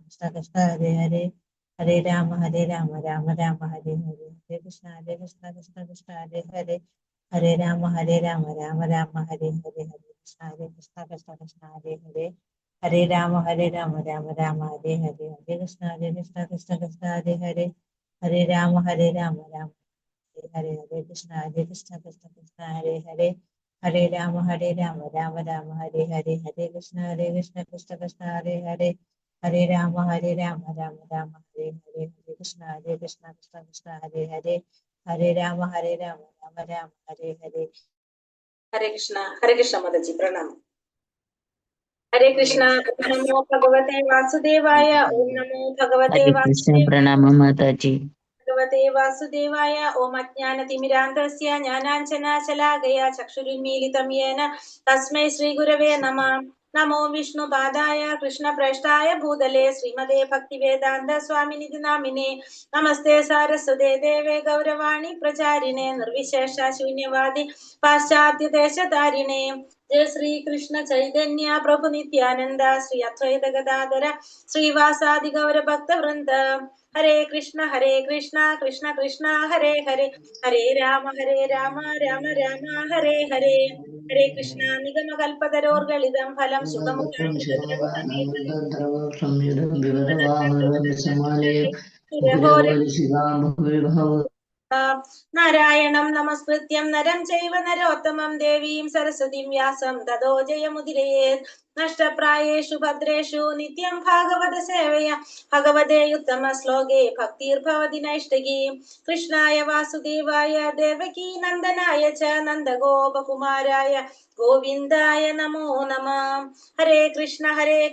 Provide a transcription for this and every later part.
കൃഷ്ണ കൃഷ്ണ ഹരേ ഹരേ ഹരേ രാമ രാമ രാമ ഹരേ ഹരേ ഹരേ കൃഷ്ണ കൃഷ്ണ കൃഷ്ണ ഹരേ ഹരേ ഹരേ രാമ രാമ രാമ ഹരേ ഹരേ ഹരേ കൃഷ്ണ കൃഷ്ണ കൃഷ്ണ ഹരേ ഹരേ ഹരേ രാമ രാമ രാമ ഹരേ ഹരേ ഹരേ കൃഷ്ണ കൃഷ്ണ കൃഷ്ണ ഹരേ ഹരേ ഹരേ രാമ രാമ ഹരേ ഹരേ കൃഷ്ണ കൃഷ്ണ കൃഷ്ണ ഹരേ ഹരേ ഹരേ രാമ രാമ രാമ ഹരേ ഹരേ ഹരേ കൃഷ്ണ കൃഷ്ണ കൃഷ്ണ ഹരേ ഹരേ ഹരേ രാമ രാമ രാമ ഹരേ ഹരേ ഹരേ കൃഷ്ണ കൃഷ്ണ കൃഷ്ണ ഹരേ ഹരേ ഹരേ രാമ രാമ രാമ ഹരേ ഹരേ. ഹരേ കൃഷ്ണ മാതാജി പ്രണാമം. ഹരേ കൃഷ്ണ. നമോ ഭഗവതേ വാസുദേവായ. ഓം നമോ ഭഗവതേ പ്രണാമം മാതാജി. ഭഗവതേ വാസുദേവായ. ഓം അജ്ഞാനതിമിരാന്തസ്യ ജ്ഞാനാഞ്ജനാശലാകയ ചക്ഷുരുന്മീലിതം യേന തസ്മൈ ശ്രീ ഗുരവേ നമഃ. നമോ വിഷ്ണുപാദായ കൃഷ്ണപ്രേഷ്ഠായ ഭൂതലേ ശ്രീമതേ ഭക്തിവേദാന്ത സ്വാമിനിധി നാമിനേ. നമസ്തേ സാരസ്വതേ ദേവേ ഗൗരവാണി പ്രചാരിണേ നിർവിശേഷ ശൂന്യവാദി പാശ്ചാത്യദേശധാരിണേ. ജയ ശ്രീ കൃഷ്ണ ചൈതന്യ പ്രഭു നിത്യാനന്ദ ശ്രീ അദ്വൈത ഗദാധര ശ്രീവാസാദി ഗൗര ഭക്ത വൃന്ദ. ഹരേ കൃഷ്ണ കൃഷ്ണ കൃഷ്ണ ഹരേ ഹരേ ഹരേ രാമ രാമ രാമ ഹരേ ഹരേ. ഹരേ കൃഷ്ണ. നിഗമകൽപതരോർഗളിതം ഫലം നാരായണം നമസ്കൃത്യം നരം ചൈവ നരോത്തമം ദേവീം സരസ്വതീം വ്യാസം തതോ ജയമുദിരയേത്. നഷ്ടപ്രായേഷു ഭദ്രേഷു നിത്യം ഭാഗവത സേവയ ഭഗവതേ ഉത്തമ ശ്ലോകേ ഭക്തിർഭവതി നൈഷ്ടകീ. കൃഷ്ണായ വാസുദേവായ ദേവകീ നന്ദനായ ച നന്ദഗോപകുമാരായ ഗോവിന്ദായ നമോ നമഃ. ഹരേ കൃഷ്ണ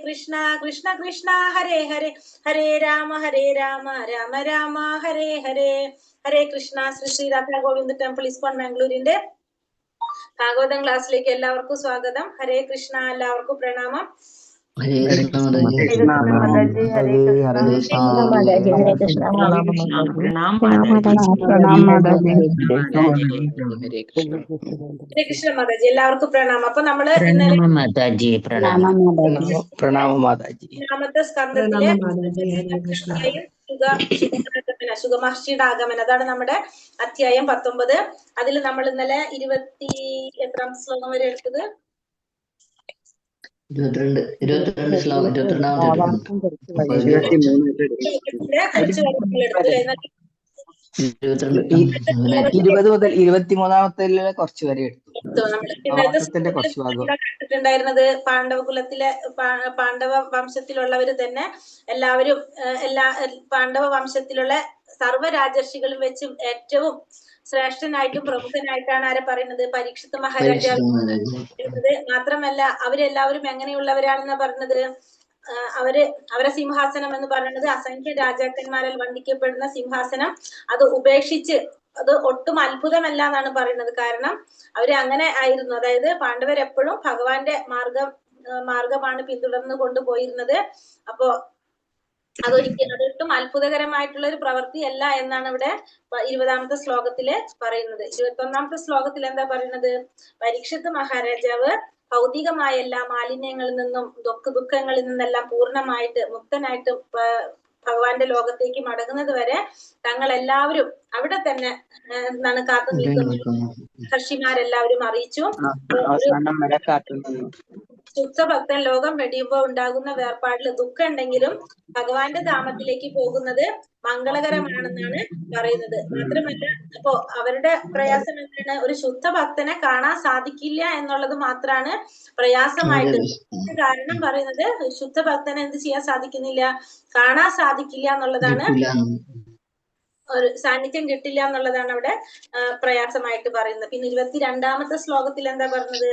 കൃഷ്ണ കൃഷ്ണ ഹരേ ഹരേ ഹരേ രാമ രാമ രാമ ഹരേ ഹരേ. ഹരേ കൃഷ്ണ. ശ്രീ രാധാ ഗോവിന്ദ ടെമ്പിൾ ഇസ്കോൺ ബാംഗ്ലൂരിന്റെ ഭാഗവതം ക്ലാസ്സിലേക്ക് എല്ലാവർക്കും സ്വാഗതം. ഹരേ കൃഷ്ണ. എല്ലാവർക്കും പ്രണാമം. ഹരേ കൃഷ്ണ മാതാജി. എല്ലാവർക്കും പ്രണാമം. അപ്പൊ നമ്മള് ഒന്നാമത്തെ സ്കന്ധത്തിലെ ശുഗമഹർഷിയുടെ ആഗമനം, അതാണ് നമ്മുടെ അധ്യായം 19. അതിൽ നമ്മൾ ഇന്നലെ 20 എത്രാം ശ്ലോകം വരെ എടുത്തത്? 22 ശ്ലോകം 20 മുതൽ 23 കുറച്ച് വരെ കണ്ടിട്ടുണ്ടായിരുന്നത്. പാണ്ഡവ വംശത്തിലുള്ളവര് തന്നെ എല്ലാവരും പാണ്ഡവ വംശത്തിലുള്ള സർവ്വ രാജർഷികളും വെച്ച് ഏറ്റവും ശ്രേഷ്ഠനായിട്ടും പ്രമുഖനായിട്ടാണ് ആരെ പറയുന്നത്? പരീക്ഷിത് മഹാരാജാവ്. മാത്രമല്ല അവരെല്ലാവരും എങ്ങനെയുള്ളവരാണെന്നാ പറഞ്ഞത്? അവരെ സിംഹാസനം എന്ന് പറയുന്നത് അസംഖ്യ രാജാക്കന്മാരാൽ വന്ദിക്കപ്പെടുന്ന സിംഹാസനം. അത് ഉപേക്ഷിച്ച് അത് ഒട്ടും അത്ഭുതമല്ല എന്നാണ് പറയുന്നത്. കാരണം അവര് അങ്ങനെ ആയിരുന്നു. അതായത് പാണ്ഡവരെപ്പോഴും ഭഗവാന്റെ മാർഗമാണ് പിന്തുടർന്നു കൊണ്ടുപോയിരുന്നത്. അപ്പോ അതൊട്ടും അത്ഭുതകരമായിട്ടുള്ള ഒരു പ്രവൃത്തിയല്ല എന്നാണ് ഇവിടെ 20ാമത്തെ ശ്ലോകത്തില് പറയുന്നത്. 21ാമത്തെ ശ്ലോകത്തിൽ എന്താ പറയുന്നത്? പരീക്ഷിത് മഹാരാജാവ് ഭൗതികമായ എല്ലാ മാലിന്യങ്ങളിൽ നിന്നും ദുഃഖങ്ങളിൽ നിന്നെല്ലാം പൂർണ്ണമായിട്ട് മുക്തനായിട്ട് ഭഗവാന്റെ ലോകത്തേക്ക് മടങ്ങുന്നത് വരെ തങ്ങൾ എല്ലാവരും അവിടെ തന്നെ എന്താണ് കാത്തു നിൽക്കുന്നത് മഹർഷിമാരെല്ലാവരും അറിയിച്ചു. ശുദ്ധഭക്തൻ ലോകം വെടിയുമ്പോ ഉണ്ടാകുന്ന വേർപാടിൽ ദുഃഖം ഉണ്ടെങ്കിലും ഭഗവാന്റെ ധാമത്തിലേക്ക് പോകുന്നത് മംഗളകരമാണെന്നാണ് പറയുന്നത്. മാത്രമല്ല അപ്പോ അവരുടെ പ്രയാസം എന്താണ്? ഒരു ശുദ്ധ ഭക്തനെ കാണാൻ സാധിക്കില്ല എന്നുള്ളത് മാത്രമാണ് പ്രയാസമായിട്ട്. കാരണം പറയുന്നത് ശുദ്ധ ഭക്തനെ എന്ത് ചെയ്യാൻ സാധിക്കുന്നില്ല? കാണാൻ സാധിക്കില്ല എന്നുള്ളതാണ്. ഒരു സാന്നിധ്യം കിട്ടില്ല എന്നുള്ളതാണ് അവിടെ പ്രയാസമായിട്ട് പറയുന്നത്. പിന്നെ 22ാമത്തെ ശ്ലോകത്തിൽ എന്താ പറഞ്ഞത്?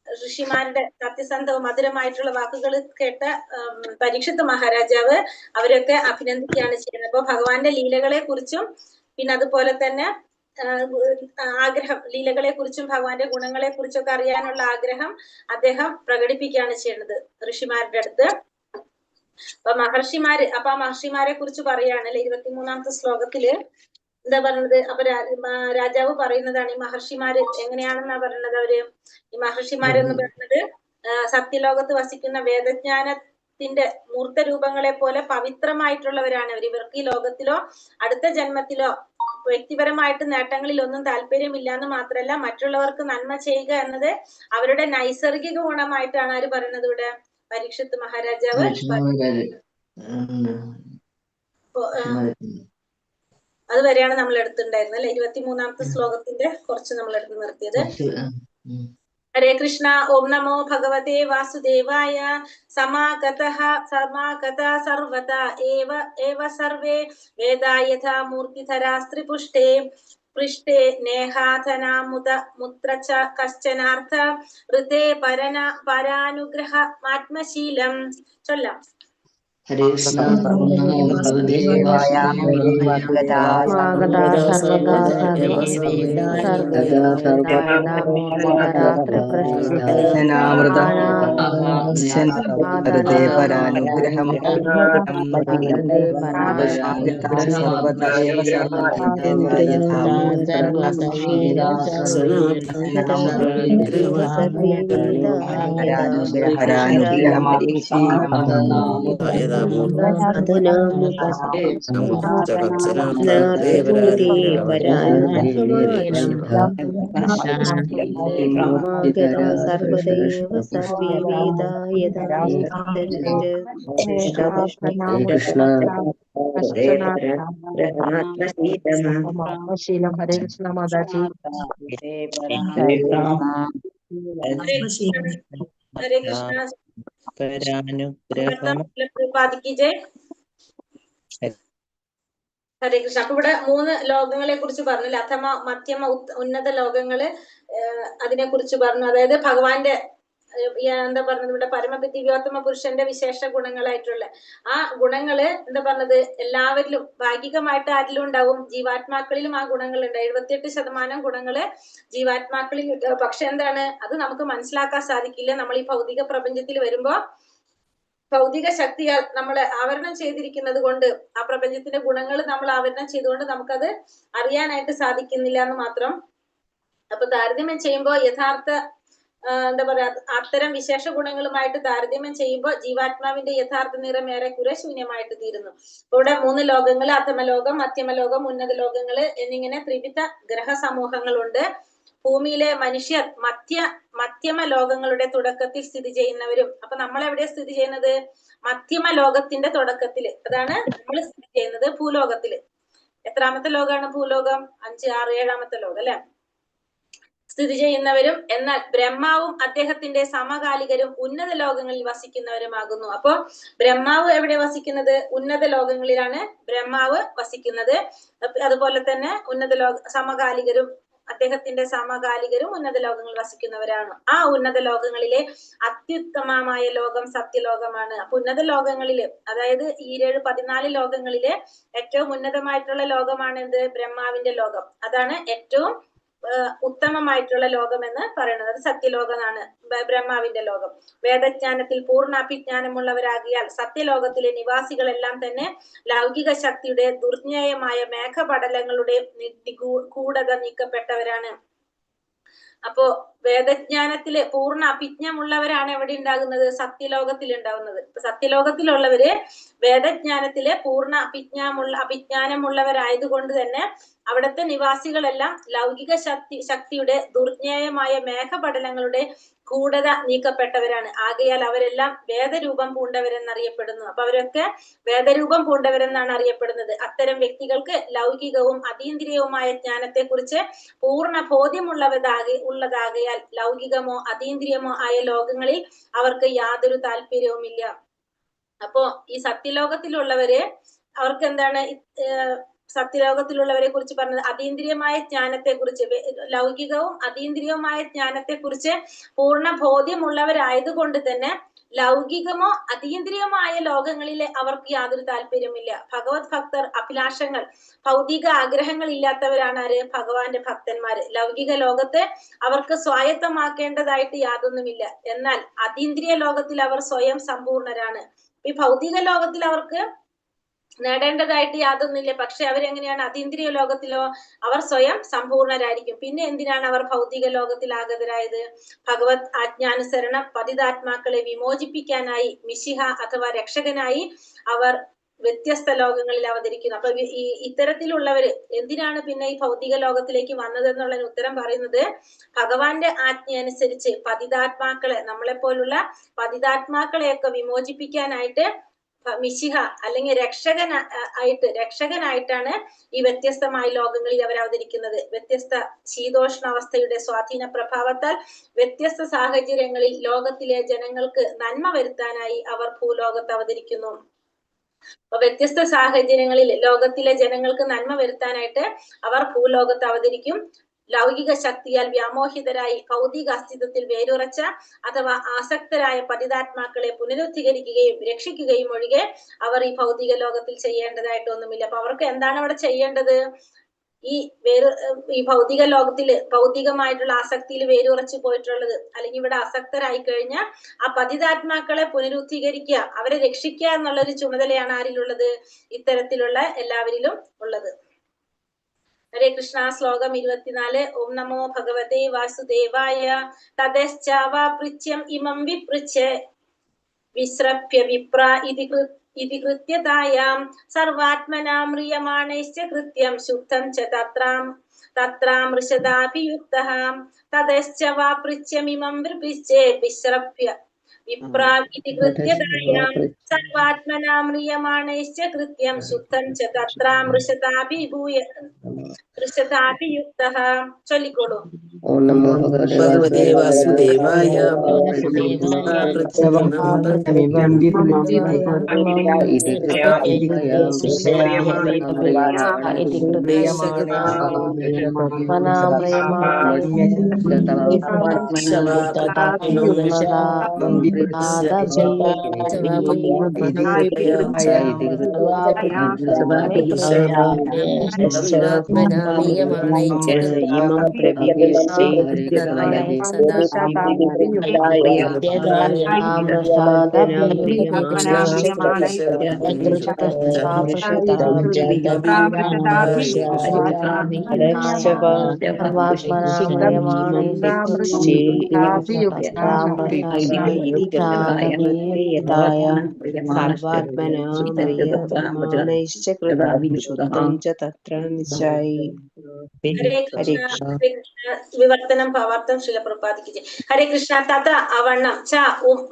ഋഷിമാരുടെ സത്യസന്ധവും മധുരമായിട്ടുള്ള വാക്കുകൾ കേട്ട പരീക്ഷിത് മഹാരാജാവ് അവരൊക്കെ അഭിനന്ദിക്കുകയാണ് ചെയ്യുന്നത്. അപ്പൊ ഭഗവാന്റെ ലീലകളെ കുറിച്ചും പിന്നെ അതുപോലെ തന്നെ ആഗ്രഹം, ലീലകളെ കുറിച്ചും ഭഗവാന്റെ ഗുണങ്ങളെ കുറിച്ചൊക്കെ അറിയാനുള്ള ആഗ്രഹം അദ്ദേഹം പ്രകടിപ്പിക്കുകയാണ് ചെയ്യുന്നത് ഋഷിമാരുടെ അടുത്ത്. അപ്പൊ മഹർഷിമാരെ കുറിച്ച് പറയാണ് 23ാമത്തെ ശ്ലോകത്തില് എന്താ പറയുന്നത്? അപ്പൊ രാജാവ് പറയുന്നതാണ് ഈ മഹർഷിമാര് എങ്ങനെയാണെന്നാ പറയുന്നത്? ഈ മഹർഷിമാരെന്ന് പറയുന്നത് സത്യലോകത്ത് വസിക്കുന്ന ദൈവത്തിന്റെ മൂർത്ത രൂപങ്ങളെ പോലെ പവിത്രമായിട്ടുള്ളവരാണ് അവർ. ഇവർക്ക് ഈ ലോകത്തിലോ അടുത്ത ജന്മത്തിലോ വ്യക്തിപരമായിട്ട് നേട്ടങ്ങളിൽ ഒന്നും താല്പര്യമില്ല എന്ന് മാത്രമല്ല, മറ്റുള്ളവർക്ക് നന്മ ചെയ്യുക എന്നത് അവരുടെ നൈസർഗിക ഗുണമായിട്ടാണ് ആര് പറയുന്നത് ഇവിടെ? പരീക്ഷിത്ത് മഹാരാജാവ്. അതുവരെയാണ് നമ്മൾ എടുത്തിട്ടുണ്ടായിരുന്നത് അല്ലെ. 23-ാമത്തെ ശ്ലോകത്തിന്റെ കുറച്ച് നമ്മൾ എടുത്ത് നിർത്തിയത്. ഹരേ കൃഷ്ണ. ഓം നമോ ഭഗവതേ വാസുദേവായ. സമാഗതഃ സർവത ഏവ സർവേ വേദാ യഥാ മൂർത്തിധരാ സ്ത്രീപുഷ്ടേ പൃഷ്ഠേ നേഹാധനാമുദ മുത്ര ച കശ്ചനാർത്ഥ ഋതേ പരാനുഗ്രഹ ആത്മശീലം. ചൊല്ലാം. ഹരേ കൃഷ്ണ. ഹരേ കൃഷ്ണ മാതാജി. ഹരേ കൃഷ്ണ. ഹരേ കൃഷ്ണ. അപ്പൊ ഇവിടെ 3 ലോകങ്ങളെ കുറിച്ച് പറഞ്ഞില്ല. അഥമ, മധ്യമ, ഉന്നത ലോകങ്ങള് അതിനെ കുറിച്ച് പറഞ്ഞു. അതായത് ഭഗവാന്റെ എന്താ പറഞ്ഞത് ഇവിടെ? പരമദിവ്യോത്തമ പുരുഷന്റെ വിശേഷ ഗുണങ്ങളായിട്ടുള്ള ആ ഗുണങ്ങള് എന്താ പറഞ്ഞത്? എല്ലാവരിലും ഭാഗികമായിട്ട് ആരിലും ഉണ്ടാവും, ജീവാത്മാക്കളിലും ആ ഗുണങ്ങൾ ഉണ്ട്. 78% ഗുണങ്ങള് ജീവാത്മാക്കളിൽ. പക്ഷെ എന്താണ്, അത് നമുക്ക് മനസ്സിലാക്കാൻ സാധിക്കില്ല. നമ്മൾ ഈ ഭൗതിക പ്രപഞ്ചത്തിൽ വരുമ്പോ ഭൗതിക ശക്തിയാൽ നമ്മൾ ആവരണം ചെയ്തിരിക്കുന്നത് കൊണ്ട്, ആ പ്രപഞ്ചത്തിന്റെ ഗുണങ്ങൾ നമ്മൾ ആവരണം ചെയ്തുകൊണ്ട് നമുക്കത് അറിയാനായിട്ട് സാധിക്കുന്നില്ല എന്ന് മാത്രം. അപ്പൊ താരതമ്യം ചെയ്യുമ്പോൾ യഥാർത്ഥ എന്താ പറയാ, അത്തരം വിശേഷ ഗുണങ്ങളുമായിട്ട് താരതമ്യം ചെയ്യുമ്പോൾ ജീവാത്മാവിന്റെ യഥാർത്ഥ നിറം ഏറെക്കുറെ ശൂന്യമായിട്ട് തീരുന്നു. ഇവിടെ 3 ലോകങ്ങൾ, അധമലോകം, മധ്യമലോകം, ഉന്നത ലോകങ്ങള് എന്നിങ്ങനെ ത്രിവിധ ഗ്രഹ സമൂഹങ്ങളുണ്ട്. ഭൂമിയിലെ മനുഷ്യർ മധ്യമ ലോകങ്ങളുടെ തുടക്കത്തിൽ സ്ഥിതി ചെയ്യുന്നവരും. അപ്പൊ നമ്മൾ എവിടെ സ്ഥിതി ചെയ്യുന്നത്? മധ്യമ ലോകത്തിന്റെ തുടക്കത്തില്. അതാണ് നമ്മൾ സ്ഥിതി ചെയ്യുന്നത് ഭൂലോകത്തില്. എത്രാമത്തെ ലോകമാണ് ഭൂലോകം? 5, 6, 7-ാമത്തെ ലോകം അല്ലെ സ്ഥിതി ചെയ്യുന്നവരും. എന്നാൽ ബ്രഹ്മാവും അദ്ദേഹത്തിന്റെ സമകാലികരും ഉന്നത ലോകങ്ങളിൽ വസിക്കുന്നവരുമാകുന്നു. അപ്പോ ബ്രഹ്മാവ് എവിടെ വസിക്കുന്നത്? ഉന്നത ലോകങ്ങളിലാണ് ബ്രഹ്മാവ് വസിക്കുന്നത്. അതുപോലെ തന്നെ സമകാലികരും അദ്ദേഹത്തിന്റെ സമകാലികരും ഉന്നത ലോകങ്ങളിൽ വസിക്കുന്നവരാണ്. ആ ഉന്നത ലോകങ്ങളിലെ അത്യുത്തമമായ ലോകം സത്യലോകമാണ്. അപ്പൊ ഉന്നത ലോകങ്ങളില്, അതായത് ഈ 14 ലോകങ്ങളിലെ ഏറ്റവും ഉന്നതമായിട്ടുള്ള ലോകമാണ് എന്ത്? ബ്രഹ്മാവിന്റെ ലോകം. അതാണ് ഏറ്റവും ഉത്തമമായിട്ടുള്ള ലോകം എന്ന് പറയുന്നത്. അത് സത്യലോകമാണ്, ബ്രഹ്മാവിന്റെ ലോകം. വേദജ്ഞാനത്തിൽ പൂർണ്ണ അഭിജ്ഞാനമുള്ളവരാകിയാൽ സത്യലോകത്തിലെ നിവാസികളെല്ലാം തന്നെ ലൗകിക ശക്തിയുടെ ദുർജ്ഞേയമായ മേഘപടലങ്ങളുടെ ഗൂഢത നീക്കപ്പെട്ടവരാണ്. അപ്പോ വേദജ്ഞാനത്തില് പൂർണ്ണ അഭിജ്ഞമുള്ളവരാണ് എവിടെ ഉണ്ടാകുന്നത്? സത്യലോകത്തിൽ ഉണ്ടാകുന്നത്. സത്യലോകത്തിലുള്ളവര് വേദജ്ഞാനത്തില് പൂർണ്ണ അഭിജ്ഞാനമുള്ളവരായതുകൊണ്ട് തന്നെ അവിടുത്തെ നിവാസികളെല്ലാം ലൗകിക ശക്തിയുടെ ദുർജ്ഞേയമായ മേഘപടലങ്ങളുടെ ഗൂഢത നീക്കപ്പെട്ടവരാണ്. ആകയാൽ അവരെല്ലാം വേദരൂപം പൂണ്ടവരെന്നറിയപ്പെടുന്നു. അപ്പൊ അവരൊക്കെ വേദരൂപം പൂണ്ടവരെന്നാണ് അറിയപ്പെടുന്നത്. അത്തരം വ്യക്തികൾക്ക് ലൗകികവും അതീന്ദ്രിയവുമായ ജ്ഞാനത്തെ കുറിച്ച് പൂർണ്ണ ബോധ്യമുള്ളതാകയാൽ ലൗകികമോ അതീന്ദ്രിയമോ ആയ ലോകങ്ങളിൽ അവർക്ക് യാതൊരു താല്പര്യവുമില്ല. അപ്പോ ഈ സത്യലോകത്തിലുള്ളവര് അവർക്ക് എന്താണ്? സത്യലോകത്തിലുള്ളവരെ കുറിച്ച് പറഞ്ഞത് അതീന്ദ്രിയമായ ജ്ഞാനത്തെ കുറിച്ച്, ലൗകികവും അതീന്ദ്രിയവുമായ ജ്ഞാനത്തെ കുറിച്ച് പൂർണ്ണ ബോധ്യമുള്ളവരായതുകൊണ്ട് തന്നെ ലൗകികമോ അതീന്ദ്രിയമമായ ലോകങ്ങളിലെ അവർക്ക് യാതൊരു താല്പര്യമില്ല. ഭഗവത് ഭക്തർ അഭിലാഷങ്ങൾ, ഭൗതിക ആഗ്രഹങ്ങൾ ഇല്ലാത്തവരാണ് ആര്? ഭഗവാന്റെ ഭക്തന്മാര്. ലൗകിക ലോകത്തെ അവർക്ക് സ്വായത്തമാക്കേണ്ടതായിട്ട് യാതൊന്നുമില്ല. എന്നാൽ അതീന്ദ്രിയ ലോകത്തിൽ അവർ സ്വയം സമ്പൂർണരാണ്. ഈ ഭൗതിക ലോകത്തിൽ അവർക്ക് നേടേണ്ടതായിട്ട് യാതൊന്നില്ല. പക്ഷെ അവരെങ്ങനെയാണ്? അതീന്ദ്രിയ ലോകത്തിലോ അവർ സ്വയം സമ്പൂർണരായിരിക്കും. പിന്നെ എന്തിനാണ് അവർ ഭൗതിക ലോകത്തിൽ ആഗതരായത്? ഭഗവത് ആജ്ഞാനുസരണം പതിതാത്മാക്കളെ വിമോചിപ്പിക്കാനായി മിശിഹ അഥവാ രക്ഷകനായി അവർ വ്യത്യസ്ത ലോകങ്ങളിൽ അവതരിക്കുന്നു. അപ്പൊ ഈ ഇത്തരത്തിലുള്ളവര് എന്തിനാണ് പിന്നെ ഈ ഭൗതിക ലോകത്തിലേക്ക് വന്നതെന്നുള്ളതിന് ഉത്തരം പറയുന്നത്, ഭഗവാന്റെ ആജ്ഞ അനുസരിച്ച് പതിതാത്മാക്കളെ, നമ്മളെപ്പോലുള്ള പതിതാത്മാക്കളെയൊക്കെ വിമോചിപ്പിക്കാനായിട്ട് മിശിഹ അല്ലെങ്കിൽ രക്ഷകനായിട്ടാണ് ഈ വ്യത്യസ്തമായ ലോകങ്ങളിൽ അവർ അവതരിക്കുന്നത്. വ്യത്യസ്ത ശീതോഷ്ണാവസ്ഥയുടെ സ്വാധീന പ്രഭാവത്താൽ വ്യത്യസ്ത സാഹചര്യങ്ങളിൽ ലോകത്തിലെ ജനങ്ങൾക്ക് നന്മ വരുത്താനായി അവർ ഭൂലോകത്ത് അവതരിക്കുന്നു. അപ്പൊ വ്യത്യസ്ത സാഹചര്യങ്ങളിൽ ലോകത്തിലെ ജനങ്ങൾക്ക് നന്മ വരുത്താനായിട്ട് അവർ ഭൂലോകത്ത് അവതരിക്കും. ലൗകിക ശക്തിയാൽ വ്യാമോഹിതരായി ഭൗതിക അസ്തിത്വത്തിൽ വേരുറച്ച അഥവാ ആസക്തരായ പതിതാത്മാക്കളെ പുനരുദ്ധീകരിക്കുകയും രക്ഷിക്കുകയും ഒഴികെ അവർ ഈ ഭൗതിക ലോകത്തിൽ ചെയ്യേണ്ടതായിട്ടൊന്നുമില്ല. അപ്പൊ അവർക്ക് എന്താണ് അവിടെ ചെയ്യേണ്ടത്? ഈ ഭൗതിക ലോകത്തില് ഭൗതികമായിട്ടുള്ള ആസക്തിയിൽ വേരുറച്ചു പോയിട്ടുള്ളത്, അല്ലെങ്കിൽ ഇവിടെ ആസക്തരായി കഴിഞ്ഞാൽ ആ പതിതാത്മാക്കളെ പുനരുദ്ധീകരിക്കുക, അവരെ രക്ഷിക്കുക എന്നുള്ളൊരു ചുമതലയാണ് ആരിലുള്ളത്? ഇത്തരത്തിലുള്ള എല്ലാവരിലും ഉള്ളത്. ഹരേ കൃഷ്ണ. ശ്ലോകം 24. ഓം നമോ ഭഗവതേ വാസുദേവായ. തതശ്ചാവാപൃച്ഛ്യം ഇമം വിപൃച്ഛേ വിസ്രഭ്യ വിപ്ര ഇതി കൃത്യതായാം സർവാത്മനാ മ്രിയമാണൈശ്ച കൃത്യം ശുദ്ധം ച തത്രാമൃഷദാഭിയുക്തഃ തതശ്ചവാപൃച്ഛ്യമിമം വിപൃച്ഛേ വിസ്രഭ്യ വിപ്ര ഇതി കൃത്യതായാം സർവാത്മനാ മ്രിയമാണൈശ്ച കൃത്യം ശുദ്ധം ച തത്രാമൃഷദാഭിയുക്തഃ. ചൊല്ലിക്കോളൂ. ഓം നമോ ഭഗവതേ വാസുദേവായ. വിവർത്തനം ഭാവാർത്ഥം ശില പ്രഭാതിക്ക്. ഹരേ കൃഷ്ണ. തഥ അവണ്ണം ച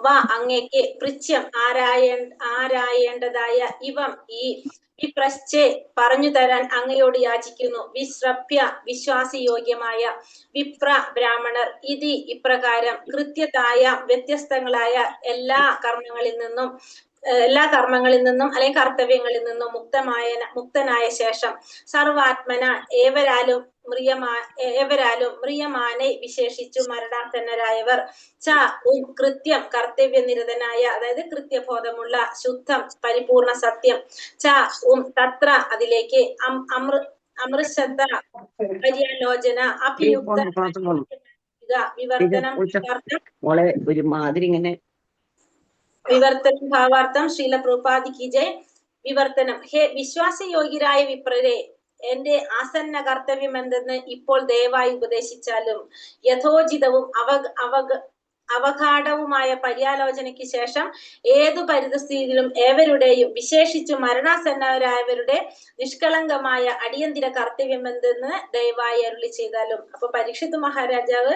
വ അങ്ങേക്ക് പൃച്ഛ്യം ആരായേണ്ടതായ ഇവം ഈ വിപ്രശ്ചേ പറഞ്ഞു തരാൻ അങ്ങയോട് യാചിക്കുന്നു. വിസ്രഭ്യ വിശ്വാസയോഗ്യമായ, വിപ്ര ബ്രാഹ്മണർ, ഇതി ഇപ്രകാരം, കൃത്യതായ വ്യത്യസ്തങ്ങളായ എല്ലാ കർമ്മങ്ങളിൽ നിന്നും അല്ലെങ്കിൽ കർത്തവ്യങ്ങളിൽ നിന്നും മുക്തനായ ശേഷം സർവാത്മന ഏവരാലും മ്രിയമാനെ വിശേഷിച്ചു മരണാസന്നരായവർ ച കൃത്യം കർത്തവ്യനിരതനായ, അതായത് കൃത്യബോധമുള്ള, ശുദ്ധം പരിപൂർണ സത്യം, ച തത്ര അതിലേക്ക്, അമൃശ്രദ്ധ പര്യാലോചന അഭിയുക്ത വിവർത്തനം വിവർത്തനം ഭാവാർത്ഥം ശ്രീല പ്രഭുപാദി കി ജയ്. വിവർത്തനം. ഹേ വിശ്വാസയോഗ്യരായ വിപ്രരെ, എന്റെ ആസന്ന കർത്തവ്യം എന്തെന്ന് ഇപ്പോൾ ദയവായി ഉപദേശിച്ചാലും യഥോചിതവും അവഘാടവുമായ പര്യാലോചനയ്ക്ക് ശേഷം ഏതു പരിതസ്ഥിതിയിലും ഏവരുടെയും വിശേഷിച്ചു മരണാസന്നരായവരുടെ നിഷ്കളങ്കമായ അടിയന്തിര കർത്തവ്യം എന്തെന്ന് ദയവായി അരുളി ചെയ്താലും. അപ്പൊ പരീക്ഷിത് മഹാരാജാവ്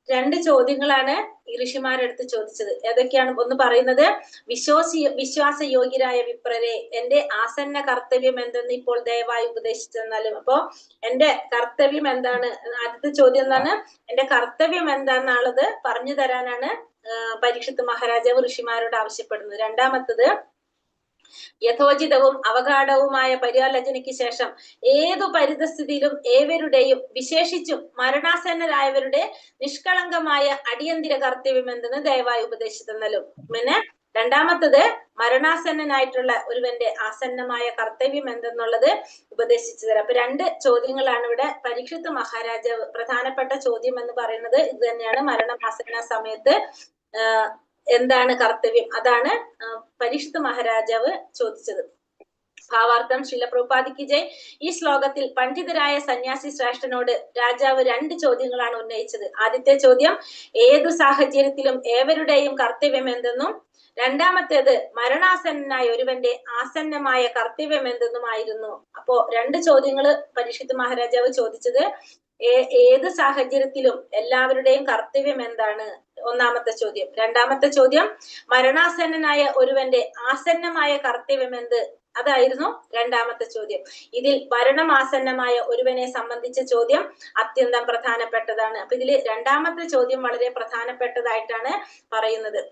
രണ്ട് ചോദ്യങ്ങളാണ് ഈ ഋഷിമാരെടുത്ത് ചോദിച്ചത്. ഏതൊക്കെയാണ്? ഒന്ന് പറയുന്നത്, വിശ്വാസയോഗ്യരായ വിപ്രരെ, എന്റെ ആസന്ന കർത്തവ്യം എന്തെന്ന് ഇപ്പോൾ ദയവായി ഉപദേശിച്ചു തന്നാലും. അപ്പോ എന്റെ കർത്തവ്യം എന്താണ്? ആദ്യത്തെ ചോദ്യം എന്താണ്? എന്റെ കർത്തവ്യം എന്താണെന്നുള്ളത് പറഞ്ഞു തരാനാണ് പരീക്ഷിത് മഹാരാജാവ് ഋഷിമാരോട് ആവശ്യപ്പെടുന്നത്. രണ്ടാമത്തത്, യഥോചിതവും അവഘാടവുമായ പര്യാലോചനയ്ക്ക് ശേഷം ഏതു പരിതസ്ഥിതിയിലും ഏവരുടെയും വിശേഷിച്ചും മരണാസന്നരായവരുടെ നിഷ്കളങ്കമായ അടിയന്തിര കർത്തവ്യം എന്തെന്ന് ദയവായി ഉപദേശിച്ചു തന്നാലും. പിന്നെ രണ്ടാമത്തത്, മരണാസന്നനായിട്ടുള്ള ഒരുവന്റെ ആസന്നമായ കർത്തവ്യം എന്തെന്നുള്ളത് ഉപദേശിച്ചു തരാം. അപ്പൊ രണ്ട് ചോദ്യങ്ങളാണ് ഇവിടെ പരീക്ഷിത് മഹാരാജാവ്, പ്രധാനപ്പെട്ട ചോദ്യം എന്ന് പറയുന്നത് ഇത് തന്നെയാണ്. മരണാസന്ന സമയത്ത് എന്താണ് കർത്തവ്യം, അതാണ് പരീക്ഷിത് മഹാരാജാവ് ചോദിച്ചത്. ഭാവാർത്ഥം ശ്രീല പ്രഭുപാദിക്ക് ജയ്. ഈ ശ്ലോകത്തിൽ പണ്ഡിതരായ സന്യാസി ശ്രേഷ്ഠനോട് രാജാവ് 2 ചോദ്യങ്ങളാണ് ഉന്നയിച്ചത്. ആദ്യത്തെ ചോദ്യം ഏതു സാഹചര്യത്തിലും ഏവരുടെയും കർത്തവ്യം എന്തെന്നും, രണ്ടാമത്തേത് മരണാസന്നനായ ഒരുവന്റെ ആസന്നമായ കർത്തവ്യം എന്തെന്നുമായിരുന്നു. അപ്പോ 2 ചോദ്യങ്ങള് പരീക്ഷിത് മഹാരാജാവ് ചോദിച്ചത്. ഏത് സാഹചര്യത്തിലും എല്ലാവരുടെയും കർത്തവ്യം എന്താണ്, ഒന്നാമത്തെ ചോദ്യം. രണ്ടാമത്തെ ചോദ്യം മരണാസന്നനായ ഒരുവന്റെ ആസന്നമായ കർത്തവ്യം എന്ത്, അതായിരുന്നു രണ്ടാമത്തെ ചോദ്യം. ഇതിൽ മരണമാസന്നമായ ഒരുവനെ സംബന്ധിച്ച ചോദ്യം അത്യന്തം പ്രധാനപ്പെട്ടതാണ്. അപ്പൊ ഇതില് രണ്ടാമത്തെ ചോദ്യം വളരെ പ്രധാനപ്പെട്ടതായിട്ടാണ് പറയുന്നത്.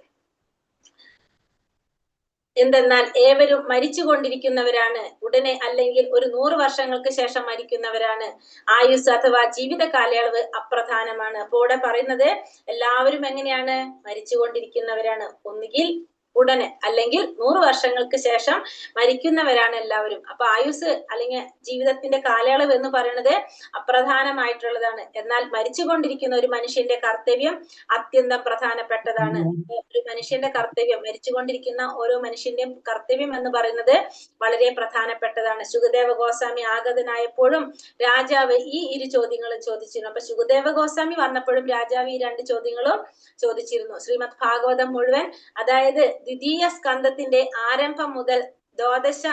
എന്തെന്നാൽ ഏവരും മരിച്ചുകൊണ്ടിരിക്കുന്നവരാണ്, ഉടനെ അല്ലെങ്കിൽ ഒരു 100 വർഷങ്ങൾക്ക് ശേഷം മരിക്കുന്നവരാണ്. ആയുസ് അഥവാ ജീവിത കാലയളവ് അപ്രധാനമാണ്. അപ്പൊ ഇവിടെ പറയുന്നത് എല്ലാവരും എങ്ങനെയാണ്, മരിച്ചുകൊണ്ടിരിക്കുന്നവരാണ്. ഒന്നുകിൽ ഉടനെ അല്ലെങ്കിൽ 100 വർഷങ്ങൾക്ക് ശേഷം മരിക്കുന്നവരാണ് എല്ലാവരും. അപ്പൊ ആയുസ് അല്ലെങ്കിൽ ജീവിതത്തിന്റെ കാലയളവ് എന്ന് പറയുന്നത് അപ്രധാനമായിട്ടുള്ളതാണ്. എന്നാൽ മരിച്ചുകൊണ്ടിരിക്കുന്ന ഒരു മനുഷ്യന്റെ കർത്തവ്യം അത്യന്തം പ്രധാനപ്പെട്ടതാണ്. ഒരു മനുഷ്യന്റെ കർത്തവ്യം, മരിച്ചുകൊണ്ടിരിക്കുന്ന ഓരോ മനുഷ്യന്റെയും കർത്തവ്യം എന്ന് പറയുന്നത് വളരെ പ്രധാനപ്പെട്ടതാണ്. ശുകദേവ ഗോസ്വാമി ആഗതനായപ്പോഴും രാജാവ് ഈ 2 ചോദ്യങ്ങളും ചോദിച്ചിരുന്നു. അപ്പൊ ശുകദേവ ഗോസ്വാമി വന്നപ്പോഴും രാജാവ് ഈ 2 ചോദ്യങ്ങളും ചോദിച്ചിരുന്നു. ശ്രീമദ് ഭാഗവതം മുഴുവൻ, അതായത് ദ്വിതീയ സ്കന്ധത്തിന്റെ ആരംഭം മുതൽ ദ്വാദശ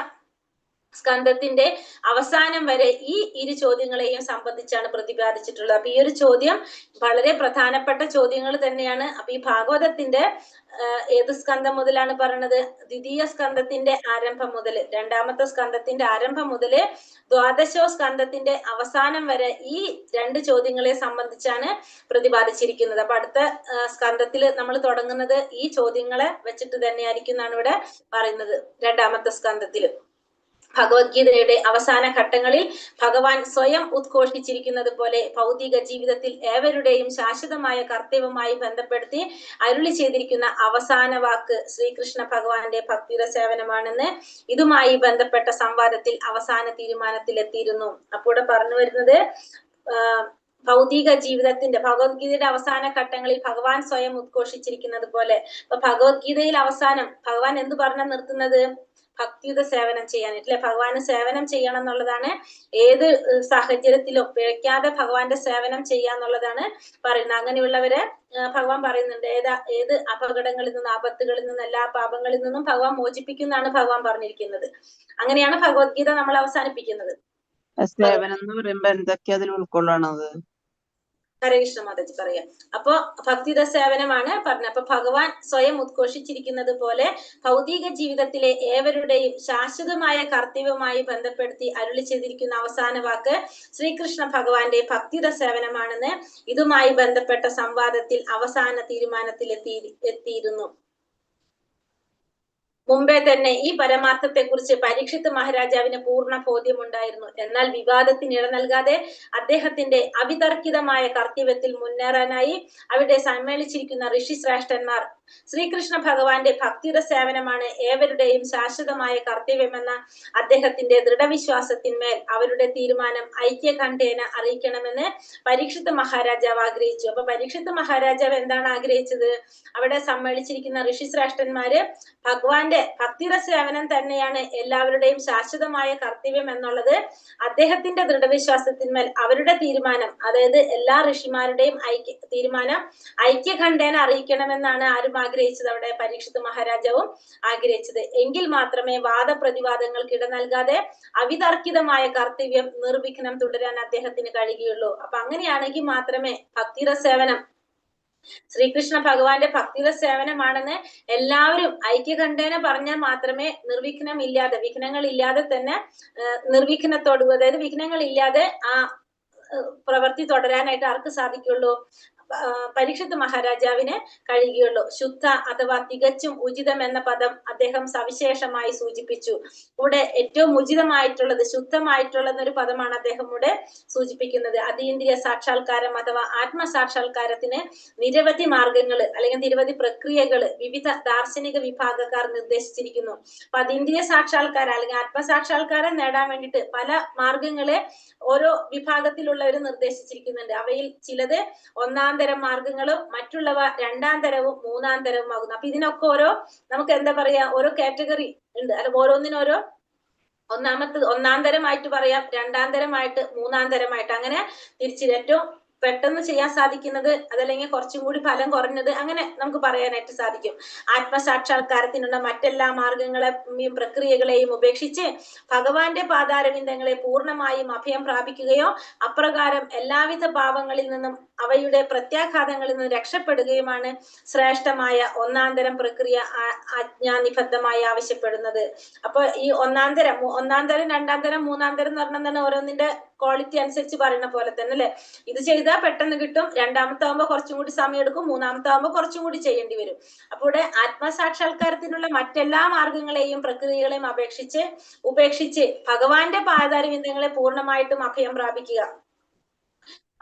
സ്കന്ധത്തിന്റെ അവസാനം വരെ ഈ 2 ചോദ്യങ്ങളെയും സംബന്ധിച്ചാണ് പ്രതിപാദിച്ചിട്ടുള്ളത്. അപ്പൊ ഈ ഒരു ചോദ്യം വളരെ പ്രധാനപ്പെട്ട ചോദ്യങ്ങൾ തന്നെയാണ്. അപ്പൊ ഈ ഭാഗവതത്തിന്റെ ഏത് സ്കന്ധം മുതലാണ് പറയുന്നത്, ദ്വിതീയ സ്കന്ധത്തിന്റെ ആരംഭം മുതൽ, രണ്ടാമത്തെ സ്കന്ധത്തിന്റെ ആരംഭം മുതല് ദ്വാദശോ സ്കന്ധത്തിന്റെ അവസാനം വരെ ഈ 2 ചോദ്യങ്ങളെ സംബന്ധിച്ചാണ് പ്രതിപാദിച്ചിരിക്കുന്നത്. അപ്പൊ അടുത്ത സ്കന്ധത്തിൽ നമ്മൾ തുടങ്ങുന്നത് ഈ ചോദ്യങ്ങളെ വെച്ചിട്ട് തന്നെയായിരിക്കും എന്നാണ് ഇവിടെ പറയുന്നത്. രണ്ടാമത്തെ സ്കന്ധത്തില് ഭഗവത്ഗീതയുടെ അവസാന ഘട്ടങ്ങളിൽ ഭഗവാൻ സ്വയം ഉദ്ഘോഷിച്ചിരിക്കുന്നത് പോലെ ഭൗതിക ജീവിതത്തിൽ ഏവരുടെയും ശാശ്വതമായ കർത്തവ്യവുമായി ബന്ധപ്പെടുത്തി അരുളി ചെയ്തിരിക്കുന്ന അവസാന വാക്ക് ശ്രീകൃഷ്ണ ഭഗവാന്റെ ഭക്തിയുടെ സേവനമാണെന്ന് ഇതുമായി ബന്ധപ്പെട്ട സംവാദത്തിൽ അവസാന തീരുമാനത്തിൽ എത്തിയിരുന്നു. അപ്പോൾ ഇവിടെ പറഞ്ഞു വരുന്നത് ഭൗതിക ജീവിതത്തിന്റെ, ഭഗവത്ഗീതയുടെ അവസാന ഘട്ടങ്ങളിൽ ഭഗവാൻ സ്വയം ഉദ്ഘോഷിച്ചിരിക്കുന്നത് പോലെ. അപ്പൊ ഭഗവത്ഗീതയിൽ അവസാനം ഭഗവാൻ എന്ത് പറഞ്ഞ നിർത്തുന്നത്, ഭക്തിയുടെ സേവനം ചെയ്യാനായിട്ട്, അല്ലെ? ഭഗവാന് സേവനം ചെയ്യണം എന്നുള്ളതാണ്. ഏത് സാഹചര്യത്തിലും പിഴയ്ക്കാതെ ഭഗവാന്റെ സേവനം ചെയ്യാന്നുള്ളതാണ് പറയുന്നത്. അങ്ങനെയുള്ളവരെ ഭഗവാൻ പറയുന്നുണ്ട്. ഏത് അപകടങ്ങളിൽ നിന്നും, ആപത്തുകളിൽ നിന്നും, എല്ലാ പാപങ്ങളിൽ നിന്നും ഭഗവാൻ മോചിപ്പിക്കുന്നതാണ് ഭഗവാൻ പറഞ്ഞിരിക്കുന്നത്. അങ്ങനെയാണ് ഭഗവത്ഗീത നമ്മൾ അവസാനിപ്പിക്കുന്നത്. സേവനം എന്ന് പറയുമ്പോ എന്തൊക്കെയാ അതിൽ ഉൾക്കൊള്ളണത്? ഹരേ കൃഷ്ണ മാതാജി പറയാം. അപ്പൊ ഭക്തിയുടെ സേവനമാണ് പറഞ്ഞത്. അപ്പൊ ഭഗവാൻ സ്വയം ഉദ്ഘോഷിച്ചിരിക്കുന്നത് പോലെ ഭൗതിക ജീവിതത്തിലെ ഏവരുടെയും ശാശ്വതമായ കർത്തവ്യവുമായി ബന്ധപ്പെടുത്തി അരുളി ചെയ്തിരിക്കുന്ന അവസാന വാക്ക് ശ്രീകൃഷ്ണ ഭഗവാന്റെ ഭക്തിയുടെ സേവനമാണെന്ന് ഇതുമായി ബന്ധപ്പെട്ട സംവാദത്തിൽ അവസാന തീരുമാനത്തിൽ എത്തിയിരുന്നു. മുമ്പേ തന്നെ ഈ പരമാർത്ഥത്തെ കുറിച്ച് പരീക്ഷിത് മഹാരാജാവിന് പൂർണ്ണ ബോധ്യമുണ്ടായിരുന്നു. എന്നാൽ വിവാദത്തിന് ഇട നൽകാതെ അദ്ദേഹത്തിന്റെ അവിതർക്കിതമായ കർത്തവ്യത്തിൽ മുന്നേറാനായി അവിടെ സമ്മേളിച്ചിരിക്കുന്ന ഋഷി ശ്രേഷ്ഠന്മാർ ശ്രീകൃഷ്ണ ഭഗവാന്റെ ഭക്തിയുടെ സേവനമാണ് ഏവരുടെയും ശാശ്വതമായ കർത്തവ്യമെന്ന അദ്ദേഹത്തിന്റെ ദൃഢവിശ്വാസത്തിന്മേൽ അവരുടെ തീരുമാനം ഐക്യകണ്ഠേന അറിയിക്കണമെന്ന് പരീക്ഷിത് മഹാരാജാവ് ആഗ്രഹിച്ചു. അപ്പൊ പരീക്ഷിത് മഹാരാജാവ് എന്താണ് ആഗ്രഹിച്ചത്, അവിടെ സമ്മേളിച്ചിരിക്കുന്ന ഋഷി ശ്രേഷ്ഠന്മാര് ഭഗവാന്റെ ഭക്തിയുടെ സേവനം തന്നെയാണ് എല്ലാവരുടെയും ശാശ്വതമായ കർത്തവ്യം എന്നുള്ളത് അദ്ദേഹത്തിന്റെ ദൃഢവിശ്വാസത്തിന്മേൽ അവരുടെ തീരുമാനം, അതായത് എല്ലാ ഋഷിമാരുടെയും തീരുമാനം ഐക്യകണ്ഠേന അറിയിക്കണമെന്നാണ് ആരും ആഗ്രഹിച്ചത്, അവിടെ പരീക്ഷിത് മഹാരാജാവും ആഗ്രഹിച്ചത്. എങ്കിൽ മാത്രമേ വാദപ്രതിവാദങ്ങൾക്ക് ഇട നൽകാതെ അവിതർക്കിതമായ കർത്തവ്യം നിർവിഘ്നം തുടരാൻ അദ്ദേഹത്തിന് കഴിയുകയുള്ളൂ. അപ്പൊ അങ്ങനെയാണെങ്കിൽ മാത്രമേ ഭക്തിയുടെ സേവനം, ശ്രീകൃഷ്ണ ഭഗവാന്റെ ഭക്തിയുടെ സേവനമാണെന്ന് എല്ലാവരും ഐക്യകണ്ഠേന പറഞ്ഞാൽ മാത്രമേ നിർവിഘ്നമില്ലാതെ, വിഘ്നങ്ങളില്ലാതെ തന്നെ നിർവിഘ്നത്തോട്, അതായത് വിഘ്നങ്ങളില്ലാതെ ആ പ്രവൃത്തി തുടരാനായിട്ട് ആർക്ക് സാധിക്കുള്ളൂ, പരീക്ഷിത് മഹാരാജാവിന് കഴിയുകയുള്ളൂ. ശുദ്ധ അഥവാ തികച്ചും ഉചിതം എന്ന പദം അദ്ദേഹം സവിശേഷമായി സൂചിപ്പിച്ചു. ഇവിടെ ഏറ്റവും ഉചിതമായിട്ടുള്ളത്, ശുദ്ധമായിട്ടുള്ളത് ഒരു പദമാണ് അദ്ദേഹം ഇവിടെ സൂചിപ്പിക്കുന്നത്. അതീന്ദ്രിയ സാക്ഷാത്കാരം അഥവാ ആത്മസാക്ഷാത്കാരത്തിന് നിരവധി മാർഗങ്ങൾ അല്ലെങ്കിൽ നിരവധി പ്രക്രിയകൾ വിവിധ ദാർശനിക വിഭാഗക്കാർ നിർദ്ദേശിച്ചിരിക്കുന്നു. അപ്പൊ അതീന്ദ്രിയ സാക്ഷാത്കാരം അല്ലെങ്കിൽ ആത്മസാക്ഷാത്കാരം നേടാൻ വേണ്ടിയിട്ട് പല മാർഗങ്ങളെ ഓരോ വിഭാഗത്തിലുള്ളവർ നിർദ്ദേശിച്ചിരിക്കുന്നുണ്ട്. അവയിൽ ചിലത് ഒന്നാം തരം മാർഗങ്ങളും മറ്റുള്ളവ രണ്ടാം തരവും മൂന്നാം തരവും ആകുന്നു. അപ്പൊ ഇതിനൊക്കെ ഓരോ നമുക്ക് എന്താ പറയാ, ഓരോ കാറ്റഗറി ഉണ്ട്, അല്ല ഓരോന്നിനോരോ ഒന്നാം തരമായിട്ട് പറയാം, രണ്ടാം തരമായിട്ട്, മൂന്നാം തരമായിട്ട്, അങ്ങനെ തിരിച്ച് ഏറ്റവും പെട്ടെന്ന് ചെയ്യാൻ സാധിക്കുന്നത് അതല്ലെങ്കിൽ കുറച്ചും കൂടി ഫലം കുറഞ്ഞത്, അങ്ങനെ നമുക്ക് പറയാനായിട്ട് സാധിക്കും. ആത്മസാക്ഷാത്കാരത്തിനുള്ള മറ്റെല്ലാ മാർഗങ്ങളെയും പ്രക്രിയകളെയും ഉപേക്ഷിച്ച് ഭഗവാന്റെ പാതാരവിന്ദങ്ങളെ പൂർണ്ണമായും അഭയം പ്രാപിക്കുകയോ അപ്രകാരം എല്ലാവിധ പാപങ്ങളിൽ നിന്നും അവയുടെ പ്രത്യാഘാതങ്ങളിൽ നിന്ന് രക്ഷപ്പെടുകയുമാണ് ശ്രേഷ്ഠമായ ഒന്നാം തരം പ്രക്രിയ ആജ്ഞാനിബദ്ധമായി ആവശ്യപ്പെടുന്നത്. അപ്പൊ ഈ ഒന്നാം തരം, രണ്ടാം തരം, മൂന്നാം തരം എന്ന് പറഞ്ഞാൽ ഓരോന്നിന്റെ ക്വാളിറ്റി അനുസരിച്ച് പറയുന്ന പോലെ തന്നെ അല്ലെ. ഇത് ചെയ്താൽ പെട്ടെന്ന് കിട്ടും, രണ്ടാമത്തെ ആകുമ്പോൾ കുറച്ചും കൂടി സമയം എടുക്കും, മൂന്നാമത്തെ ആകുമ്പോൾ കുറച്ചും കൂടി ചെയ്യേണ്ടി വരും. അപ്പോൾ ഇവിടെ ആത്മസാക്ഷാത്കാരത്തിനുള്ള മറ്റെല്ലാ മാർഗങ്ങളെയും പ്രക്രിയകളെയും ഉപേക്ഷിച്ച് ഭഗവാന്റെ പാദാരവിന്ദങ്ങളെ പൂർണ്ണമായിട്ടും അഭയം പ്രാപിക്കുക.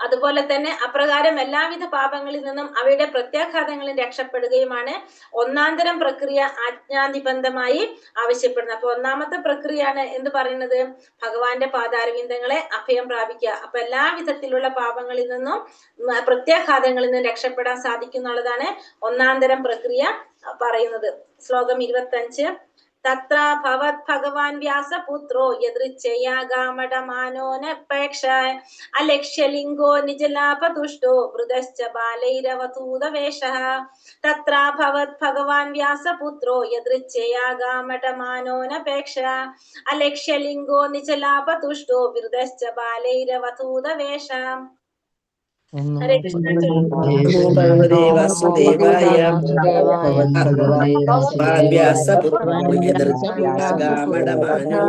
അതുപോലെ തന്നെ അപ്രകാരം എല്ലാവിധ പാപങ്ങളിൽ നിന്നും അവയുടെ പ്രത്യാഘാതങ്ങളിൽ രക്ഷപ്പെടുകയുമാണ് ഒന്നാം തരം പ്രക്രിയ ആജ്ഞാനിബന്ധമായി ആവശ്യപ്പെടുന്നത്. അപ്പൊ ഒന്നാമത്തെ പ്രക്രിയയാണ് എന്ത് പറയുന്നത്? ഭഗവാന്റെ പാദാരവിന്ദങ്ങളെ അഭയം പ്രാപിക്കുക. അപ്പൊ എല്ലാ വിധത്തിലുള്ള പാപങ്ങളിൽ നിന്നും പ്രത്യാഘാതങ്ങളിൽ നിന്നും രക്ഷപ്പെടാൻ സാധിക്കും എന്നുള്ളതാണ് ഒന്നാം തരം പ്രക്രിയ പറയുന്നത്. ശ്ലോകം 25. തത്ര ഭവത് ഭഗവാൻ വ്യാസപുത്രോ യദൃച്ഛയാഗാമടമാനോനപേക്ഷ അലക്ഷ്യലിംഗോ നിജലാപതുഷ്ടോ വൃതശ്ച ബാലൈരവതൂതവേഷഃ. തത്ര ഭവത് ഭഗവാൻ വ്യാസപുത്രോ യദൃച്ഛയാഗാമടമാനോനപേക്ഷ അലക്ഷ്യലിംഗോ നിജലാപതുഷ്ടോ വൃതശ്ച ബാലൈരവതൂതവേഷഃ. ഹരേ കൃഷ്ണ. ഭഗവതേ വാസുദേവായ വ്യാസപുത്രോ യദൃച്ഛയാഗാമടമാനോ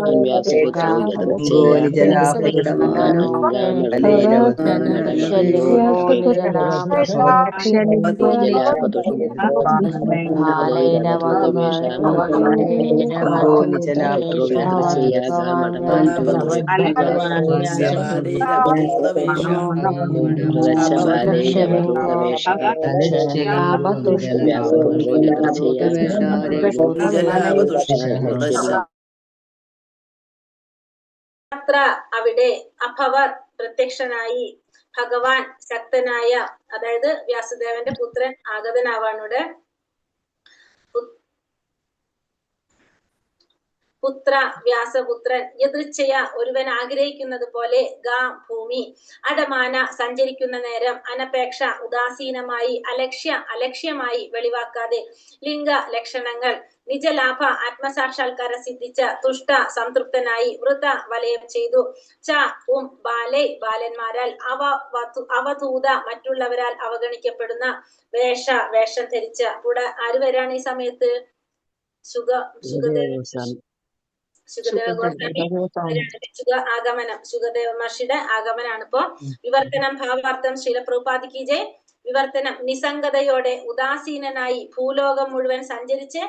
അവിടെ അഭവർ പ്രത്യക്ഷനായി ഭഗവാൻ ശക്തനായ, അതായത് വ്യാസദേവന്റെ പുത്രൻ ആഗതനാവാണ്. പുത്ര വ്യാസപുത്രൻ യദൃച്ഛയ ഒരുവൻ ആഗ്രഹിക്കുന്നത് പോലെ ഗാ ഭൂമി അടമാന സഞ്ചരിക്കുന്ന നേരം അനപേക്ഷ ഉദാസീനമായി അലക്ഷ്യമായി വെളിവാക്കാതെ ലിംഗ ലക്ഷണങ്ങൾ നിജലാഭ ആത്മസാക്ഷാത്കാരം സിദ്ധിച്ച തുഷ്ട സംതൃപ്തനായി വൃത വലയം ചെയ്തു ച ബാലന്മാരാൽ അവധൂത മറ്റുള്ളവരാൽ അവഗണിക്കപ്പെടുന്ന വേഷം ധരിച്ച. കൂടെ ആര് വരാണ് ഈ സമയത്ത്? ശുഗദേവ മഹർഷിയുടെ ആഗമനാണ്. ഇപ്പോ വിവർത്തനം ഭാവാർത്ഥം ശ്രീല പ്രഭുപാദി കി ജയ്. വിവർത്തനം നിസ്സംഗതയോടെ ഉദാസീനനായി ഭൂലോകം മുഴുവൻ സഞ്ചരിച്ച്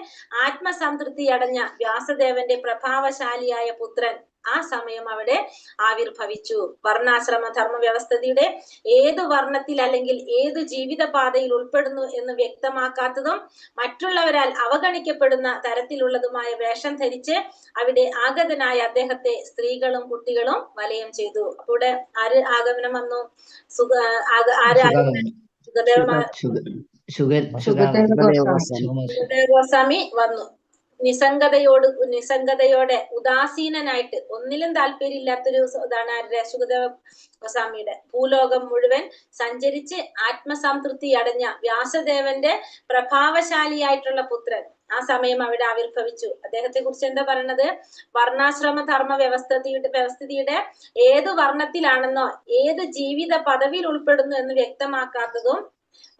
ആത്മസംതൃപ്തി അടഞ്ഞ വ്യാസദേവന്റെ പ്രഭാവശാലിയായ പുത്രൻ ആ സമയം അവിടെ ആവിർഭവിച്ചു. വർണ്ണാശ്രമ ധർമ്മ വ്യവസ്ഥിതിയുടെ ഏതു വർണ്ണത്തിൽ അല്ലെങ്കിൽ ഏതു ജീവിത പാതയിൽ ഉൾപ്പെടുന്നു എന്ന് വ്യക്തമാക്കാത്തതും മറ്റുള്ളവരാൽ അവഗണിക്കപ്പെടുന്ന തരത്തിലുള്ളതുമായ വേഷം ധരിച്ച് അവിടെ ആഗതനായ അദ്ദേഹത്തെ സ്ത്രീകളും കുട്ടികളും വലയം ചെയ്തു. അവിടെ ആര് ആഗമനം വന്നു? ഗോസ്വാമി വന്നു. നിസ്സംഗതയോടെ ഉദാസീനനായിട്ട്, ഒന്നിലും താല്പര്യമില്ലാത്തൊരു ഇതാണ് ആരുടെ? ശുകദേവ ഗോസ്വാമിയുടെ. ഭൂലോകം മുഴുവൻ സഞ്ചരിച്ച് ആത്മസംതൃപ്തി അടഞ്ഞ വ്യാസദേവന്റെ പ്രഭാവശാലിയായിട്ടുള്ള പുത്രൻ ആ സമയം അവിടെ ആവിർഭവിച്ചു. അദ്ദേഹത്തെ കുറിച്ച് എന്താ പറയുന്നത്? വർണ്ണാശ്രമ ധർമ്മ വ്യവസ്ഥിതിയുടെ ഏതു വർണ്ണത്തിലാണെന്നോ ഏത് ജീവിത പദവിയിൽ ഉൾപ്പെടുന്നു എന്ന് വ്യക്തമാക്കാത്തതും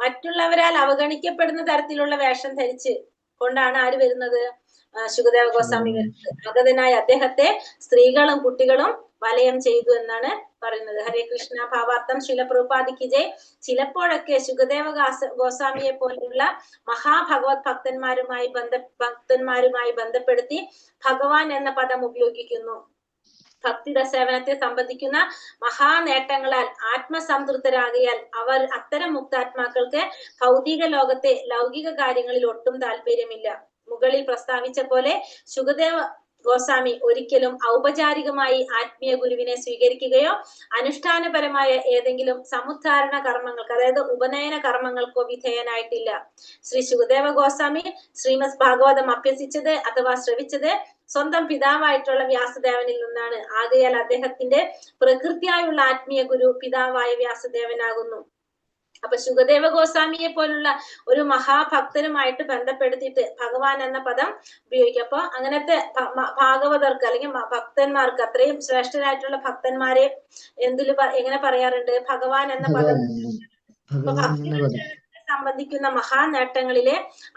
മറ്റുള്ളവരാൽ അവഗണിക്കപ്പെടുന്ന തരത്തിലുള്ള വേഷം ധരിച്ച് കൊണ്ടാണ് ആര് വരുന്നത്? ശുകദേവ ഗോസ്വാമി വരുന്നത്. ആഗതനായ അദ്ദേഹത്തെ സ്ത്രീകളും കുട്ടികളും വലയം ചെയ്തു എന്നാണ് പറയുന്നത്. ഹരേ കൃഷ്ണ. ഭാവാർത്ഥം ശ്രീല പ്രഭുപാദി കി ജയ്. ചിലപ്പോഴൊക്കെ ശുകദേവ ഗോസ്വാമിയെ പോലെയുള്ള മഹാഭഗവത് ഭക്തന്മാരുമായി ബന്ധപ്പെടുത്തി ഭഗവാൻ എന്ന പദം ഉപയോഗിക്കുന്നു. ഭക്തിയുടെ സേവനത്തെ സംബന്ധിക്കുന്ന മഹാനേട്ടങ്ങളാൽ ആത്മസംതൃപ്തരാകിയാൽ അവർ അത്തരം മുക്താത്മാക്കൾക്ക് ഭൗതിക ലോകത്തെ ലൗകിക കാര്യങ്ങളിൽ ഒട്ടും താല്പര്യമില്ല. മുകളിൽ പ്രസ്താവിച്ച പോലെ ശുകദേവ ഗോസ്വാമി ഒരിക്കലും ഔപചാരികമായി ആത്മീയ ഗുരുവിനെ സ്വീകരിക്കുകയോ അനുഷ്ഠാനപരമായ ഏതെങ്കിലും സമുദ്ധാരണ കർമ്മങ്ങൾക്ക്, അതായത് ഉപനയന കർമ്മങ്ങൾക്കോ വിധേയനായിട്ടില്ല. ശ്രീ ശുകദേവ ഗോസ്വാമി ശ്രീമദ് ഭാഗവതം അഭ്യസിച്ചത് അഥവാ ശ്രവിച്ചത് സ്വന്തം പിതാവായിട്ടുള്ള വ്യാസദേവനിൽ നിന്നാണ്. ആകയാൽ അദ്ദേഹത്തിന്റെ പ്രകൃതിയായുള്ള ആത്മീയ ഗുരു പിതാവായ വ്യാസദേവനാകുന്നു. അപ്പൊ ശുകദേവ ഗോസ്വാമിയെ പോലുള്ള ഒരു മഹാഭക്തനുമായിട്ട് ബന്ധപ്പെടുത്തിയിട്ട് ഭഗവാൻ എന്ന പദം ഉപയോഗിക്കും. അപ്പൊ അങ്ങനത്തെ ഭാഗവതർക്ക് അല്ലെങ്കിൽ ഭക്തന്മാർക്ക്, അത്രയും ശ്രേഷ്ഠരായിട്ടുള്ള ഭക്തന്മാരെ എങ്ങനെ പറയാറുണ്ട്? ഭഗവാൻ എന്ന പദം. അപ്പൊ ഭക്തി സംബന്ധിക്കുന്ന മഹാ നേട്ടങ്ങളിലെ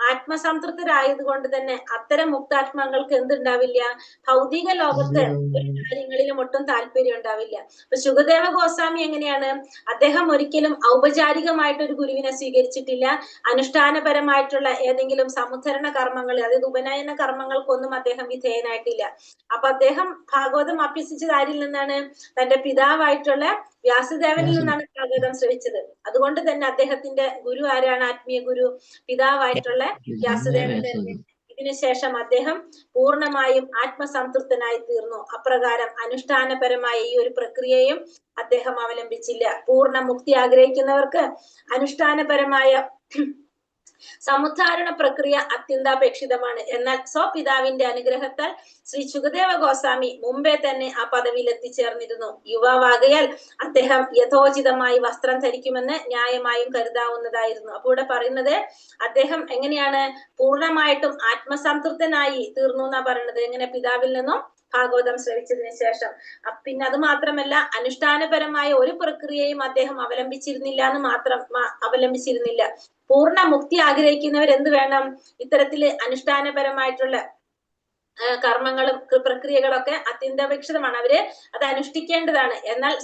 ആത്മസംതൃപ്തരായതുകൊണ്ട് തന്നെ അത്തരം മുക്താത്മാക്കൾക്ക് എന്തുണ്ടാവില്ല? ഭൗതിക ലോകത്ത് ഒരു കാര്യങ്ങളിലും ഒട്ടും താല്പര്യം ഉണ്ടാവില്ല. അപ്പൊ ശുകദേവ ഗോസ്വാമി എങ്ങനെയാണ്? അദ്ദേഹം ഒരിക്കലും ഔപചാരികമായിട്ട് ഒരു ഗുരുവിനെ സ്വീകരിച്ചിട്ടില്ല. അനുഷ്ഠാനപരമായിട്ടുള്ള ഏതെങ്കിലും സമുദ്ധരണ കർമ്മങ്ങൾ, അതായത് ഉപനയന കർമ്മങ്ങൾക്കൊന്നും അദ്ദേഹം വിധേയനായിട്ടില്ല. അപ്പൊ അദ്ദേഹം ഭാഗവതം അഭ്യസിച്ചത് ആരിൽ നിന്നാണ്? തന്റെ പിതാവായിട്ടുള്ള വ്യാസദേവനിൽ നിന്നാണ് ഭാഗവതം ശ്രവിച്ചത്. അതുകൊണ്ട് തന്നെ അദ്ദേഹത്തിന്റെ ഗുരു ആരാണ്? ആത്മീയ ഗുരു പിതാവായിട്ടുള്ള വ്യാസദേവൻ തന്നെ. ഇതിനുശേഷം അദ്ദേഹം പൂർണ്ണമായും ആത്മസംതൃപ്തനായി തീർന്നു. അപ്രകാരം അനുഷ്ഠാനപരമായ ഈ ഒരു പ്രക്രിയയും അദ്ദേഹം അവലംബിച്ചില്ല. പൂർണ്ണ മുക്തി ആഗ്രഹിക്കുന്നവർക്ക് അനുഷ്ഠാനപരമായ സമുദ്ധാരണ പ്രക്രിയ അത്യന്താപേക്ഷിതമാണ്. എന്നാൽ സ്വപിതാവിന്റെ അനുഗ്രഹത്താൽ ശ്രീ ശുകദേവ ഗോസ്വാമി മുമ്പേ തന്നെ ആ പദവിയിൽ എത്തിച്ചേർന്നിരുന്നു. യുവാവാകയാൽ അദ്ദേഹം യഥോചിതമായി വസ്ത്രം ധരിക്കുമെന്ന് ന്യായമായും കരുതാവുന്നതായിരുന്നു. അപ്പൊ ഇവിടെ പറയുന്നത് അദ്ദേഹം എങ്ങനെയാണ്? പൂർണ്ണമായിട്ടും ആത്മസംതൃപ്തനായി തീർന്നു എന്നാ പറയുന്നത്. എങ്ങനെ? പിതാവിൽ നിന്നും ഭാഗവതം ശ്രവിച്ചതിന് ശേഷം. പിന്നെ അത് മാത്രമല്ല, അനുഷ്ഠാനപരമായ ഒരു പ്രക്രിയയും അദ്ദേഹം അവലംബിച്ചിരുന്നില്ല. പൂർണ്ണ മുക്തി ആഗ്രഹിക്കുന്നവർ എന്ത് വേണം? ഇത്തരത്തില് അനുഷ്ഠാനപരമായിട്ടുള്ള കർമ്മങ്ങളും പ്രക്രിയകളൊക്കെ അത്യന്താപേക്ഷിതമാണ്. അവര് അത് അനുഷ്ഠിക്കേണ്ടതാണ്. എന്നാൽ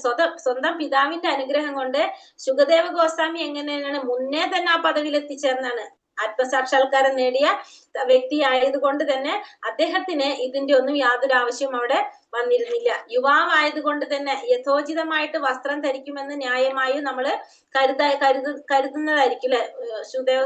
സ്വന്തം പിതാവിന്റെ അനുഗ്രഹം കൊണ്ട് ശുകദേവ ഗോസ്വാമി എങ്ങനെയാണ് മുന്നേ തന്നെ ആ പദവിയിൽ എത്തിച്ചേർന്നാണ്. ആത്മസാക്ഷാത്കാരം നേടിയ വ്യക്തി ആയതുകൊണ്ട് തന്നെ അദ്ദേഹത്തിന് ഇതിന്റെ ഒന്നും യാതൊരു ആവശ്യവും അവിടെ വന്നിരുന്നില്ല. യുവാവായതുകൊണ്ട് തന്നെ യഥോചിതമായിട്ട് വസ്ത്രം ധരിക്കുമെന്ന് ന്യായമായും നമ്മള് കരുതുന്നതായിരിക്കും അല്ലെ? ശുകദേവ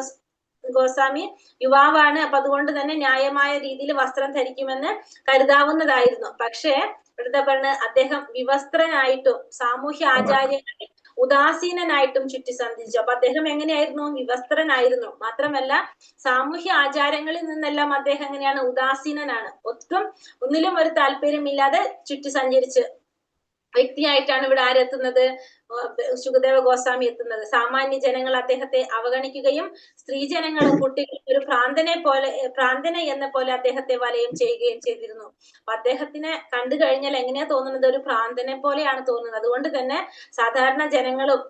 ഗോസ്വാമി യുവാവാണ്. അപ്പൊ അതുകൊണ്ട് തന്നെ ന്യായമായ രീതിയിൽ വസ്ത്രം ധരിക്കുമെന്ന് കരുതാവുന്നതായിരുന്നു. പക്ഷേ ഇവിടുത്തെ പറഞ്ഞ് അദ്ദേഹം വിവസ്ത്രനായിട്ടും സാമൂഹ്യ ആചാര്യങ്ങളിൽ ഉദാസീനനായിട്ടും ചുറ്റി സഞ്ചരിച്ചു. അപ്പൊ അദ്ദേഹം എങ്ങനെയായിരുന്നു? വിവസ്ത്രനായിരുന്നു. മാത്രമല്ല സാമൂഹ്യ ആചാരങ്ങളിൽ നിന്നെല്ലാം അദ്ദേഹം എങ്ങനെയാണ്? ഉദാസീനനാണ്. ഒന്നിലും ഒരു താല്പര്യമില്ലാതെ ചുറ്റി സഞ്ചരിച്ച് വ്യക്തിയായിട്ടാണ് ഇവിടെ ആരെത്തുന്നത്? ശുകദേവ ഗോസ്വാമി എത്തുന്നത്. സാമാന്യ ജനങ്ങൾ അദ്ദേഹത്തെ അവഗണിക്കുകയും സ്ത്രീജനങ്ങളും കുട്ടികളും ഒരു ഭ്രാന്തനെ എന്ന പോലെ അദ്ദേഹത്തെ വലയം ചെയ്യുകയും ചെയ്തിരുന്നു. അപ്പൊ അദ്ദേഹത്തിനെ കണ്ടു കഴിഞ്ഞാൽ എങ്ങനെയാ തോന്നുന്നത്? ഒരു ഭ്രാന്തനെ പോലെയാണ് തോന്നുന്നത്. അതുകൊണ്ട് തന്നെ സാധാരണ ജനങ്ങളും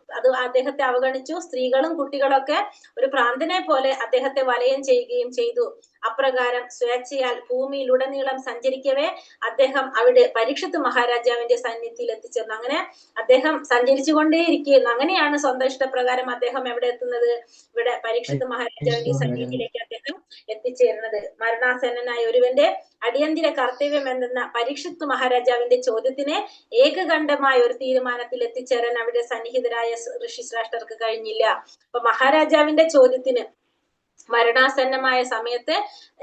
അദ്ദേഹത്തെ അവഗണിച്ചു. സ്ത്രീകളും കുട്ടികളൊക്കെ ഒരു ഭ്രാന്തനെ പോലെ അദ്ദേഹത്തെ വലയം ചെയ്യുകയും ചെയ്തു. അപ്രകാരം സ്വേച്ഛയാൽ ഭൂമിയിലുടനീളം സഞ്ചരിക്കവേ അദ്ദേഹം അവിടെ പരീക്ഷത്ത് മഹാരാജാവിന്റെ സന്നിധിയിൽ എത്തിച്ചേർന്നു. അങ്ങനെ അദ്ദേഹം സഞ്ചരിച്ചുകൊണ്ടേയിരിക്കുന്നു. അങ്ങനെയാണ് സ്വന്തം ഇഷ്ടപ്രകാരം അദ്ദേഹം എവിടെ എത്തുന്നത്? ഇവിടെ പരീക്ഷത്ത് മഹാരാജാവിന്റെ സന്നിധിയിലേക്ക് അദ്ദേഹം എത്തിച്ചേരുന്നത്. മരണാസന്നനായ ഒരുവന്റെ അടിയന്തര കർത്തവ്യം എന്ന പരീക്ഷത്ത് മഹാരാജാവിന്റെ ചോദ്യത്തിന് ഏകകണ്ഠമായ ഒരു തീരുമാനത്തിൽ എത്തിച്ചേരാൻ അവിടെ സന്നിഹിതരായ ഋഷിശ്രേഷ്ഠർക്ക് കഴിഞ്ഞില്ല. അപ്പൊ മഹാരാജാവിന്റെ ചോദ്യത്തിന് മരണാസന്നമായ സമയത്ത്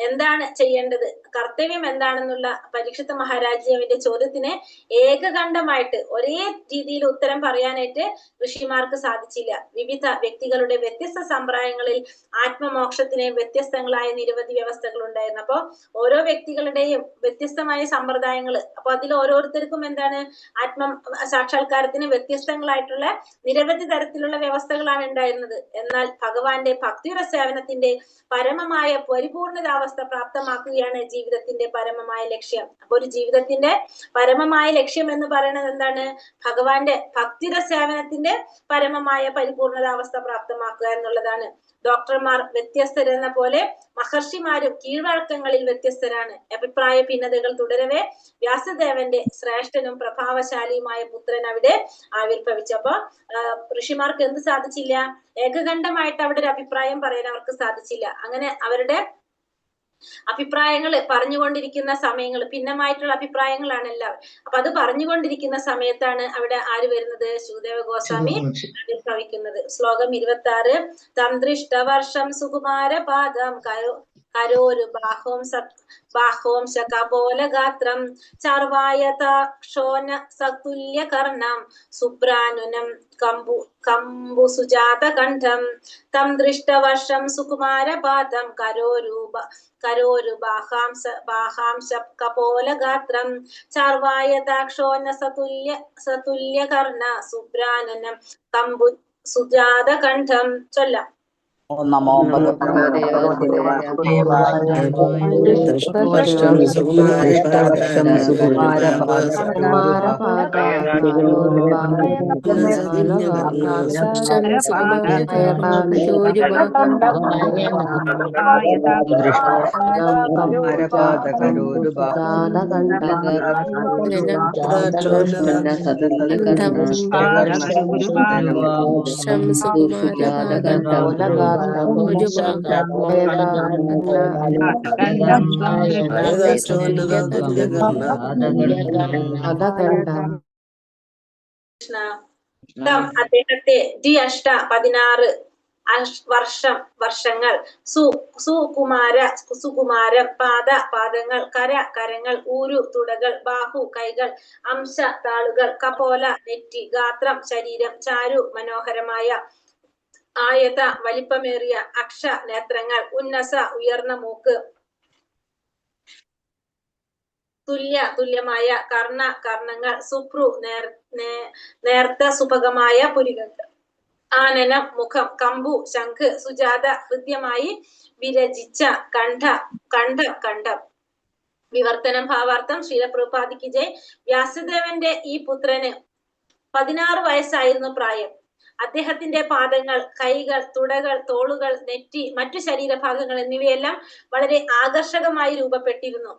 എന്താണ് ചെയ്യേണ്ടത്, കർത്തവ്യം എന്താണെന്നുള്ള പരീക്ഷിത മഹാരാജാവിന്റെ ചോദ്യത്തിന് ഏകകണ്ഠമായിട്ട് ഒരേ രീതിയിൽ ഉത്തരം പറയാനായിട്ട് ഋഷിമാർക്ക് സാധിച്ചില്ല. വിവിധ വ്യക്തികളുടെ വ്യത്യസ്ത സമ്പ്രദായങ്ങളിൽ ആത്മമോക്ഷത്തിന് വ്യത്യസ്തങ്ങളായ നിരവധി വ്യവസ്ഥകൾ ഉണ്ടായിരുന്നു. അപ്പൊ ഓരോ വ്യക്തികളുടെയും വ്യത്യസ്തമായ സമ്പ്രദായങ്ങൾ, അപ്പൊ അതിൽ ഓരോരുത്തർക്കും എന്താണ് സാക്ഷാത്കാരത്തിന് വ്യത്യസ്തങ്ങളായിട്ടുള്ള നിരവധി തരത്തിലുള്ള വ്യവസ്ഥകളാണ് ഉണ്ടായിരുന്നത്. എന്നാൽ ഭഗവാന്റെ ഭക്തിയുടെ സേവനത്തിന്റെ പരമമായ പരിപൂർണതാവസ്ഥ പ്രാപ്തമാക്കുകയാണ് ജീവിതത്തിന്റെ പരമമായ ലക്ഷ്യം. അപ്പൊ ഒരു ജീവിതത്തിന്റെ പരമമായ ലക്ഷ്യം എന്ന് പറയുന്നത് എന്താണ്? ഭഗവാന്റെ ഭക്തിയുടെ സേവനത്തിന്റെ പരമമായ പരിപൂർണതാവസ്ഥ പ്രാപ്തമാക്കുക എന്നുള്ളതാണ്. ഡോക്ടർമാർ വ്യത്യസ്തരെന്ന പോലെ മഹർഷിമാരും കീഴ്വഴക്കങ്ങളിൽ വ്യത്യസ്തരാണ്. അഭിപ്രായ ഭിന്നതകൾ തുടരവേ വ്യാസദേവന്റെ ശ്രേഷ്ഠനും പ്രഭാവശാലിയുമായ പുത്രൻ അവിടെ ആവിർഭവിച്ചു. അപ്പൊ ഋഷിമാർക്ക് എന്ത് സാധിച്ചില്ല? ഏകകണ്ഠമായിട്ട് അവിടെ ഒരു അഭിപ്രായം പറയാൻ അവർക്ക് സാധിച്ചില്ല. അങ്ങനെ അവരുടെ അഭിപ്രായങ്ങൾ പറഞ്ഞുകൊണ്ടിരിക്കുന്ന സമയങ്ങൾ, ഭിന്നമായിട്ടുള്ള അഭിപ്രായങ്ങളാണ് എല്ലാവരും. അപ്പൊ അത് പറഞ്ഞുകൊണ്ടിരിക്കുന്ന സമയത്താണ് അവിടെ ആര് വരുന്നത്? ശുകദേവ ഗോസ്വാമി ആവിർഭവിക്കുന്നത്. ശ്ലോകം 26. തം ദൃഷ്ടവർഷം സുകുമാര പാദം കരോരു ബാഹോം ശകപോലഗാത്രം ചാർവായതാക്ഷോന സതുല്യകർണം സുബ്രാനുനം കംബുസുജാതകണ്ഠം തം ദൃഷ്ടവർഷം സുകുമാരപാദം കരോരു ബാഹാംശ കപോലഗാത്രം ചാർവായതാക്ഷോന സതുല്യകർണ സുബ്രാനുനം കംബു സുജാതകണ്ഠം. ചൊല്ലാം. ഓം നമോ ഭഗവതേ ദൃഷ്ടവർഷം സുകുമാരപാദം അദ്ദേഹത്തെ D8 16 വർഷങ്ങൾ സുകുമാരം പാദങ്ങൾ കരങ്ങൾ ഊരു തുടകൾ ബാഹു കൈകൾ അംശ താളുകൾ കപോല നെറ്റി ഗാത്രം ശരീരം ചാരു മനോഹരമായ ആയത വലിപ്പമേറിയ അക്ഷ നേത്രങ്ങൾ ഉന്നസ ഉയർന്ന മൂക്ക് തുല്യമായ കർണങ്ങൾ സുപ്രു നേർത്ത സുഭഗമായ പുരികൾ ആനനം മുഖം കമ്പു ശംഖ് സുജാത ഹൃദ്യമായി വിരചിച്ച കണ്ഠം. വിവർത്തനം ഭാവാർത്ഥം. ശ്രീലപ്രഭുപാദിക്ക് ജയ്. വ്യാസദേവന്റെ ഈ പുത്രന് 16 വയസ്സായിരുന്നു പ്രായം. അദ്ദേഹത്തിന്റെ പാദങ്ങൾ, കൈകൾ, തുടകൾ, തോളുകൾ, നെറ്റി, മറ്റു ശരീരഭാഗങ്ങൾ എന്നിവയെല്ലാം വളരെ ആകർഷകമായി രൂപപ്പെട്ടിരുന്നു.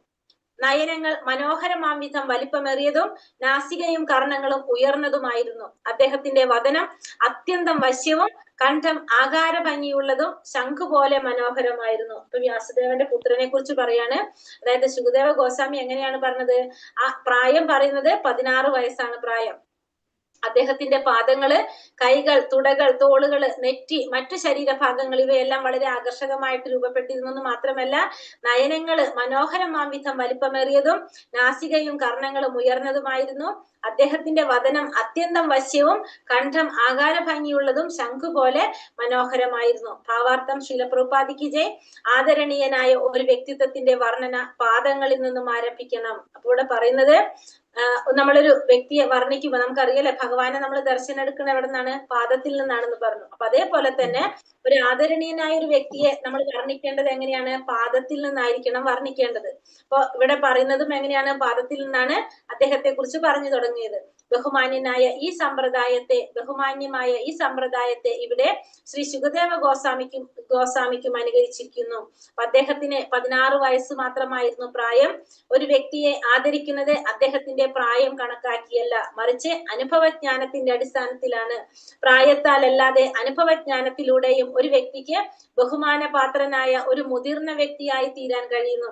നയനങ്ങൾ മനോഹരമാം വിധം വലിപ്പമേറിയതും നാസികയും കർണങ്ങളും ഉയർന്നതുമായിരുന്നു. അദ്ദേഹത്തിന്റെ വദനം അത്യന്തം വശ്യവും കണ്ഠം ആകാര ഭംഗിയുള്ളതും ശംഖു പോലെ മനോഹരമായിരുന്നു. അപ്പൊ വ്യാസദേവന്റെ പുത്രനെ കുറിച്ച് പറയാണ്. അതായത് ശുകദേവ ഗോസ്വാമി എങ്ങനെയാണ് പറഞ്ഞത്? ആ പ്രായം പറയുന്നത് 16 വയസ്സാണ് പ്രായം. അദ്ദേഹത്തിന്റെ പാദങ്ങള്, കൈകൾ, തുടകൾ, തോളുകൾ, നെറ്റി, മറ്റു ശരീരഭാഗങ്ങൾ ഇവയെല്ലാം വളരെ ആകർഷകമായിട്ട് രൂപപ്പെട്ടിരുന്നു. മാത്രമല്ല നയനങ്ങള് മനോഹരമാം വിധം വലിപ്പമേറിയതും നാസികയും കർണങ്ങളും ഉയർന്നതുമായിരുന്നു. അദ്ദേഹത്തിന്റെ വദനം അത്യന്തം വശ്യവും കണ്ഠം ആകാര ഭംഗിയുള്ളതും ശംഖു പോലെ മനോഹരമായിരുന്നു. ഭാവാർത്ഥം. ശ്രീലപ്രഭുപാദിക്ക് ജയ്. ആദരണീയനായ ഒരു വ്യക്തിത്വത്തിന്റെ വർണ്ണന പാദങ്ങളിൽ നിന്നും ആരംഭിക്കണം. അപ്പോൾ ഇവിടെ പറയുന്നത് നമ്മളൊരു വ്യക്തിയെ വർണ്ണിക്കുമ്പോൾ നമുക്കറിയാലേ ഭഗവാനെ നമ്മൾ ദർശനം എടുക്കുന്ന എവിടെ നിന്നാണ്? പാദത്തിൽ നിന്നാണെന്ന് പറഞ്ഞു. അപ്പൊ അതേപോലെ തന്നെ ഒരു ആദരണീയനായ ഒരു വ്യക്തിയെ നമ്മൾ വർണ്ണിക്കേണ്ടത് എങ്ങനെയാണ്? പാദത്തിൽ നിന്നായിരിക്കണം വർണ്ണിക്കേണ്ടത്. അപ്പൊ ഇവിടെ പറയുന്നതും എങ്ങനെയാണ്? പാദത്തിൽ നിന്നാണ് അദ്ദേഹത്തെ കുറിച്ച് പറഞ്ഞു തുടങ്ങിയത്. ബഹുമാന്യമായ ഈ സമ്പ്രദായത്തെ ഇവിടെ ശ്രീ ശുകദേവ ഗോസ്വാമിക്കും അനുകരിച്ചിരിക്കുന്നു. അപ്പൊ അദ്ദേഹത്തിന് 16 വയസ്സ് മാത്രമായിരുന്നു പ്രായം. ഒരു വ്യക്തിയെ ആദരിക്കുന്നത് അദ്ദേഹത്തിന്റെ പ്രായം കണക്കാക്കിയല്ല, മറിച്ച് അനുഭവജ്ഞാനത്തിന്റെ അടിസ്ഥാനത്തിലാണ്. പ്രായത്താൽ അല്ലാതെ അനുഭവജ്ഞാനത്തിലൂടെയും ഒരു വ്യക്തിക്ക് ബഹുമാനപാത്രനായ ഒരു മുതിർന്ന വ്യക്തിയായി തീരാൻ കഴിയുന്നു.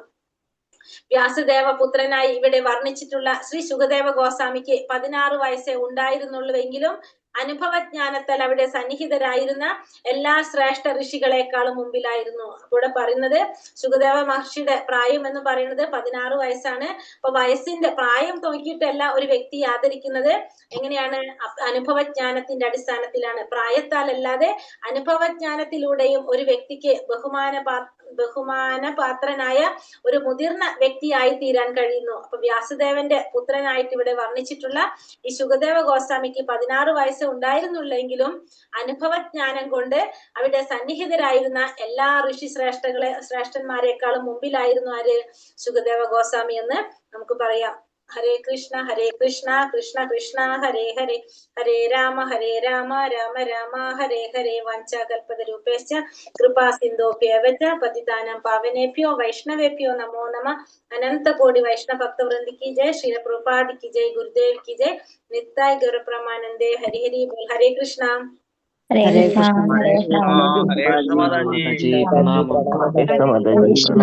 വ്യാസദേവ പുത്രനായി ഇവിടെ വർണ്ണിച്ചിട്ടുള്ള ശ്രീ ശുകദേവ ഗോസ്വാമിക്ക് 16 വയസ്സേ ഉണ്ടായിരുന്നുള്ളൂവെങ്കിലും അനുഭവജ്ഞാനത്താൽ അവിടെ സന്നിഹിതരായിരുന്ന എല്ലാ ശ്രേഷ്ഠ ഋഷികളെക്കാളും മുമ്പിലായിരുന്നു. അപ്പോൾ പറയുന്നത് ശുകദേവ മഹർഷിയുടെ പ്രായം എന്ന് പറയുന്നത് 16 വയസ്സാണ്. അപ്പൊ വയസ്സിന്റെ പ്രായം നോക്കിയിട്ടല്ല ഒരു വ്യക്തിയെ ആദരിക്കുന്നത്. എങ്ങനെയാണ്? അനുഭവജ്ഞാനത്തിന്റെ അടിസ്ഥാനത്തിലാണ്. പ്രായത്താൽ അല്ലാതെ അനുഭവജ്ഞാനത്തിലൂടെയും ഒരു വ്യക്തിക്ക് ബഹുമാനപാത്രനായ ഒരു മുതിർന്ന വ്യക്തിയായി തീരാൻ കഴിയുന്നു. അപ്പൊ വ്യാസദേവന്റെ പുത്രനായിട്ട് ഇവിടെ വർണ്ണിച്ചിട്ടുള്ള ഈ ശുകദേവ ഗോസ്വാമിക്ക് 16 വയസ്സ് ഉണ്ടായിരുന്നുള്ളെങ്കിലും അനുഭവജ്ഞാനം കൊണ്ട് അവിടെ സന്നിഹിതരായിരുന്ന എല്ലാ ഋഷി ശ്രേഷ്ഠന്മാരെക്കാളും മുമ്പിലായിരുന്നു ആര്? ശുകദേവ ഗോസ്വാമി എന്ന് നമുക്ക് പറയാം. ഹരേ കൃഷ്ണ കൃഷ്ണ കൃഷ്ണ ഹരേ ഹരേ, ഹരേ രാമ രാമ രാമ ഹരേ ഹരേ. വാഞ്ചാകൽപതരൂപേശ്ച കൃപാ സിന്ധോഭ്യവച പതിതാനാം പാവനേഭ്യോ വൈഷ്ണവേഭ്യോ നമോ നമഃ. അനന്ത കോടി വൈഷ്ണവ ഭക്തവൃന്ദിക്ക് ജയ്. ശ്രീല പ്രഭുപാദിക്ക് ജയ്. ഗുരുദേവിക്ക് ജയ്. നിത്തായ് ഗൗരപ്രമാനന്ദേ. ഹരി ഹരി ബോൾ. ഹരേ കൃഷ്ണ. ഹരേ കൃഷ്ണ ഹരേ കൃഷ്ണ മാതാജി. കൃഷ്ണ